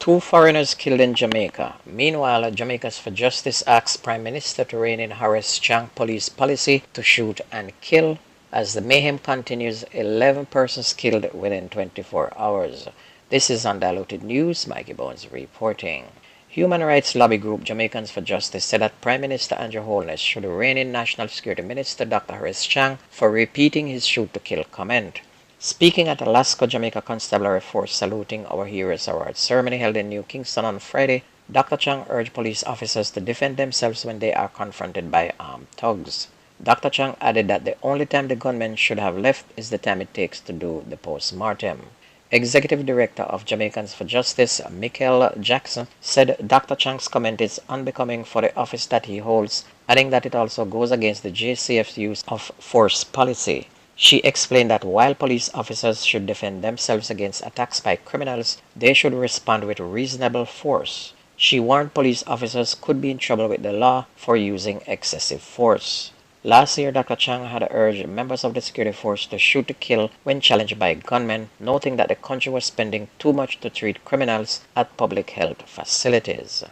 Two foreigners killed in Jamaica. Meanwhile, Jamaica's For Justice asks Prime Minister to rein in Horace Chang police policy to shoot and kill. As the mayhem continues, 11 persons killed within 24 hours. This is Undiluted News. Mikey Bones reporting. Human rights lobby group Jamaicans for Justice said that Prime Minister Andrew Holness should rein in National Security Minister Dr. Horace Chang for repeating his shoot-to-kill comment. Speaking at Alaska Jamaica Constabulary Force Saluting Our Heroes Award ceremony held in New Kingston on Friday, Dr. Chang urged police officers to defend themselves when they are confronted by armed thugs. Dr. Chang added that the only time the gunmen should have left is the time it takes to do the post-mortem. Executive Director of Jamaicans for Justice, Michael Jackson, said Dr. Chang's comment is unbecoming for the office that he holds, adding that it also goes against the JCF's use of force policy. She explained that while police officers should defend themselves against attacks by criminals, they should respond with reasonable force. She warned police officers could be in trouble with the law for using excessive force. Last year, Dr. Chang had urged members of the security force to shoot to kill when challenged by gunmen, noting that the country was spending too much to treat criminals at public health facilities.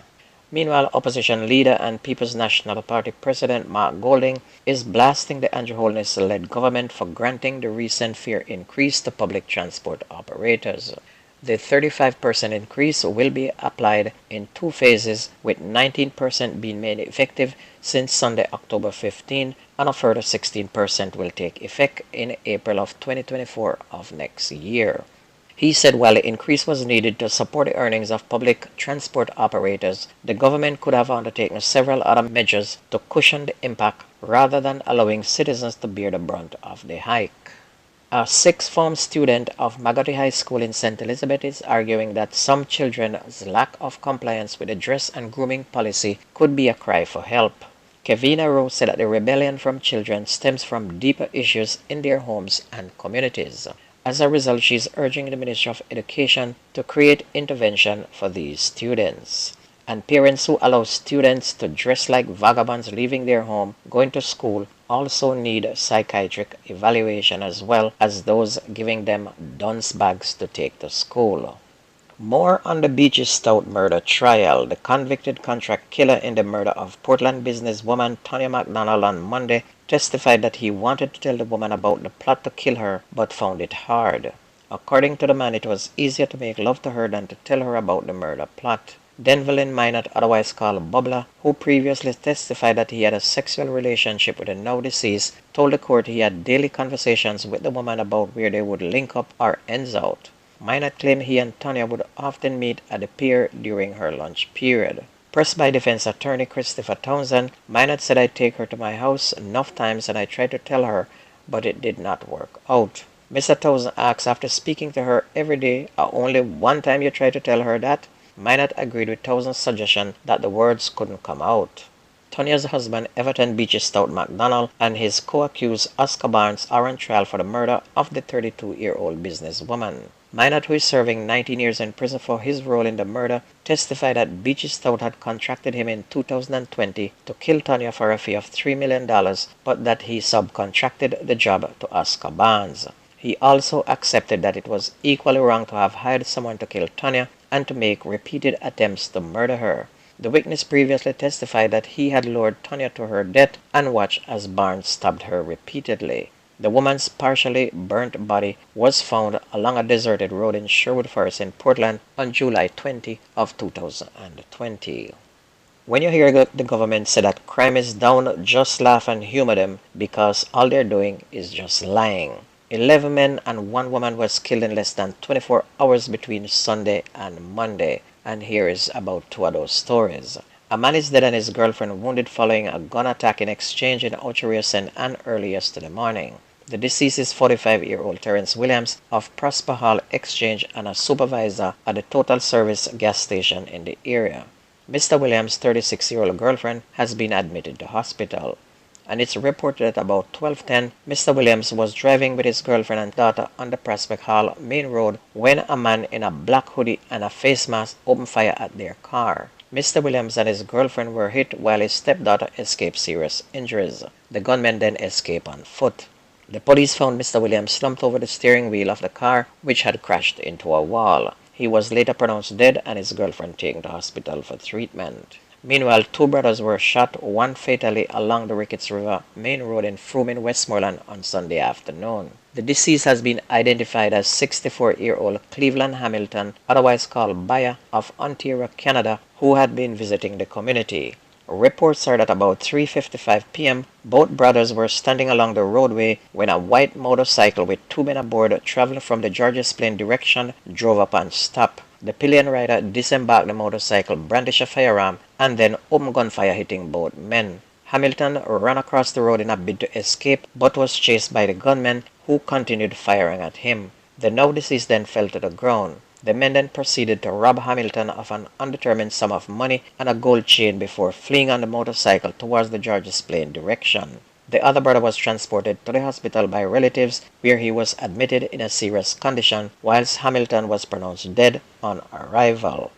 Meanwhile, opposition leader and People's National Party President Mark Golding is blasting the Andrew Holness-led government for granting the recent fare increase to public transport operators. The 35% increase will be applied in two phases, with 19% being made effective since Sunday, October 15, and a further 16% will take effect in April of 2024 of next year. He said while the increase was needed to support the earnings of public transport operators, the government could have undertaken several other measures to cushion the impact rather than allowing citizens to bear the brunt of the hike. A sixth form student of Magotty High School in St. Elizabeth is arguing that some children's lack of compliance with the dress and grooming policy could be a cry for help. Kevina Rowe said that the rebellion from children stems from deeper issues in their homes and communities. As a result, she is urging the Ministry of Education to create intervention for these students. And parents who allow students to dress like vagabonds leaving their home, going to school, also need psychiatric evaluation as well as those giving them dunce bags to take to school. More on the Beaches Stout murder trial. The convicted contract killer in the murder of Portland businesswoman Tonya McDonald on Monday testified that he wanted to tell the woman about the plot to kill her but found it hard. According to the man, it was easier to make love to her than to tell her about the murder plot. Denvelin Minot, otherwise called Bubla, who previously testified that he had a sexual relationship with the now deceased, told the court he had daily conversations with the woman about where they would link up or ends out. Minot claimed he and Tonya would often meet at the pier during her lunch period. Pressed by defense attorney Christopher Townsend, Minot said, "I'd take her to my house enough times and I tried to tell her, but it did not work out." Mr. Townsend asks, after speaking to her every day, only one time you tried to tell her that? Minot agreed with Townsend's suggestion that the words couldn't come out. Tonya's husband, Everton Beaches Stout McDonald, and his co-accused Oscar Barnes are on trial for the murder of the 32-year-old businesswoman. Minot, who is serving 19 years in prison for his role in the murder, testified that Beaches Stout had contracted him in 2020 to kill Tonya for a fee of $3 million, but that he subcontracted the job to Oscar Barnes. He also accepted that it was equally wrong to have hired someone to kill Tonya and to make repeated attempts to murder her. The witness previously testified that he had lured Tonya to her death and watched as Barnes stabbed her repeatedly. The woman's partially burnt body was found along a deserted road in Sherwood Forest in Portland on July 20 of 2020. When you hear the government say that crime is down, just laugh and humor them because all they're doing is just lying. 11 men and 1 woman was killed in less than 24 hours between Sunday and Monday. And here is about 2 of those stories. A man is dead and his girlfriend wounded following a gun attack in exchange in Ocho St. Anne early yesterday morning. The deceased is 45-year-old Terrence Williams of Prosper Hall Exchange and a supervisor at the Total Service gas station in the area. Mr. Williams' 36-year-old girlfriend has been admitted to hospital. And it's reported that about 12:10, Mr. Williams was driving with his girlfriend and daughter on the Prospect Hall main road when a man in a black hoodie and a face mask opened fire at their car. Mr. Williams and his girlfriend were hit while his stepdaughter escaped serious injuries. The gunmen then escaped on foot. The police found Mr. Williams slumped over the steering wheel of the car, which had crashed into a wall. He was later pronounced dead and his girlfriend taken to hospital for treatment. Meanwhile, two brothers were shot, one fatally, along the Ricketts River Main Road in Frumin, Westmoreland on Sunday afternoon. The deceased has been identified as 64-year-old Cleveland Hamilton, otherwise called Baya, of Ontario, Canada, who had been visiting the community. Reports are that about 3:55 p.m., both brothers were standing along the roadway when a white motorcycle with two men aboard traveling from the Georges Plain direction drove up and stopped. The pillion rider disembarked the motorcycle, brandished a firearm, and then opened gunfire, hitting both men. Hamilton ran across the road in a bid to escape, but was chased by the gunmen, who continued firing at him. The now deceased then fell to the ground. The men then proceeded to rob Hamilton of an undetermined sum of money and a gold chain before fleeing on the motorcycle towards the Georges Plain direction. The other brother was transported to the hospital by relatives, where he was admitted in a serious condition, whilst Hamilton was pronounced dead on arrival.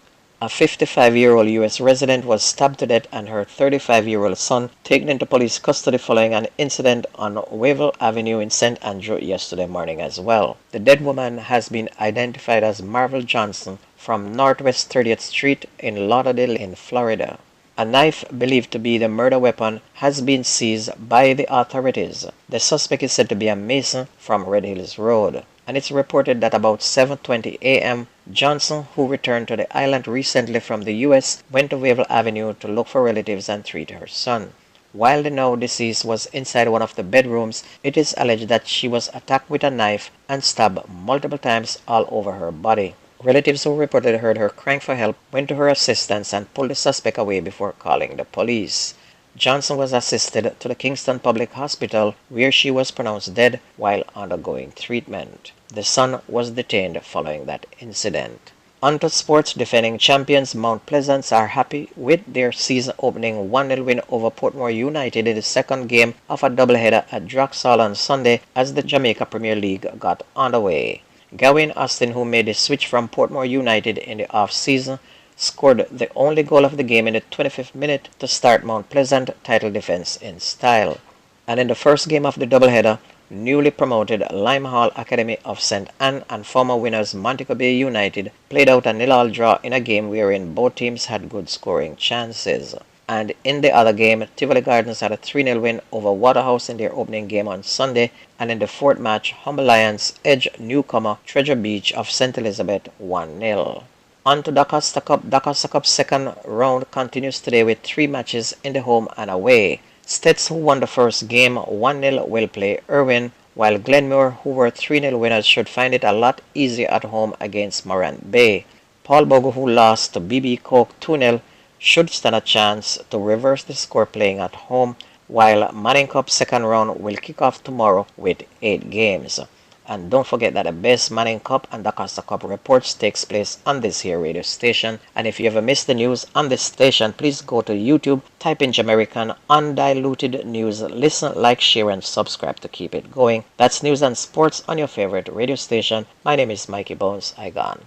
A 55-year-old U.S. resident was stabbed to death and her 35-year-old son taken into police custody following an incident on Wavell Avenue in St. Andrew yesterday morning as well. The dead woman has been identified as Marvel Johnson from Northwest 30th Street in Lauderdale in Florida. A knife believed to be the murder weapon has been seized by the authorities. The suspect is said to be a mason from Red Hills Road. And it's reported that about 7:20 a.m., Johnson, who returned to the island recently from the U.S., went to Wavell Avenue to look for relatives and treat her son. While the now deceased was inside one of the bedrooms, it is alleged that she was attacked with a knife and stabbed multiple times all over her body. Relatives who reportedly heard her crying for help went to her assistance and pulled the suspect away before calling the police. Johnson was assisted to the Kingston Public Hospital, where she was pronounced dead while undergoing treatment. The son was detained following that incident. On to sports. Defending champions Mount Pleasant are happy with their season-opening 1-0 win over Portmore United in the second game of a doubleheader at Draxall on Sunday as the Jamaica Premier League got underway. Gawain Austin, who made the switch from Portmore United in the off-season, scored the only goal of the game in the 25th minute to start Mount Pleasant title defense in style. And in the first game of the doubleheader, newly promoted Lime Hall Academy of St. Anne and former winners Montego Bay United played out a 0-0 draw in a game wherein both teams had good scoring chances. And in the other game, Tivoli Gardens had a 3-0 win over Waterhouse in their opening game on Sunday, and in the fourth match, Humble Lions edged newcomer Treasure Beach of St. Elizabeth 1-0. On to DaCosta Cup. DaCosta Cup's second round continues today with 3 matches in the home and away. Stets, who won the first game 1-0, will play Irwin, while Glenmore, who were 3-0 winners, should find it a lot easier at home against Morant Bay. Paul Bogo, who lost to BB Coke 2-0, should stand a chance to reverse the score playing at home, while Manning Cup's second round will kick off tomorrow with 8 games. And don't forget that the best Manning Cup and DaCosta Cup reports takes place on this here radio station. And if you ever miss the news on this station, please go to YouTube, type in Jamaican Undiluted News, listen, like, share, and subscribe to keep it going. That's news and sports on your favorite radio station. My name is Mikey Bones. I gone.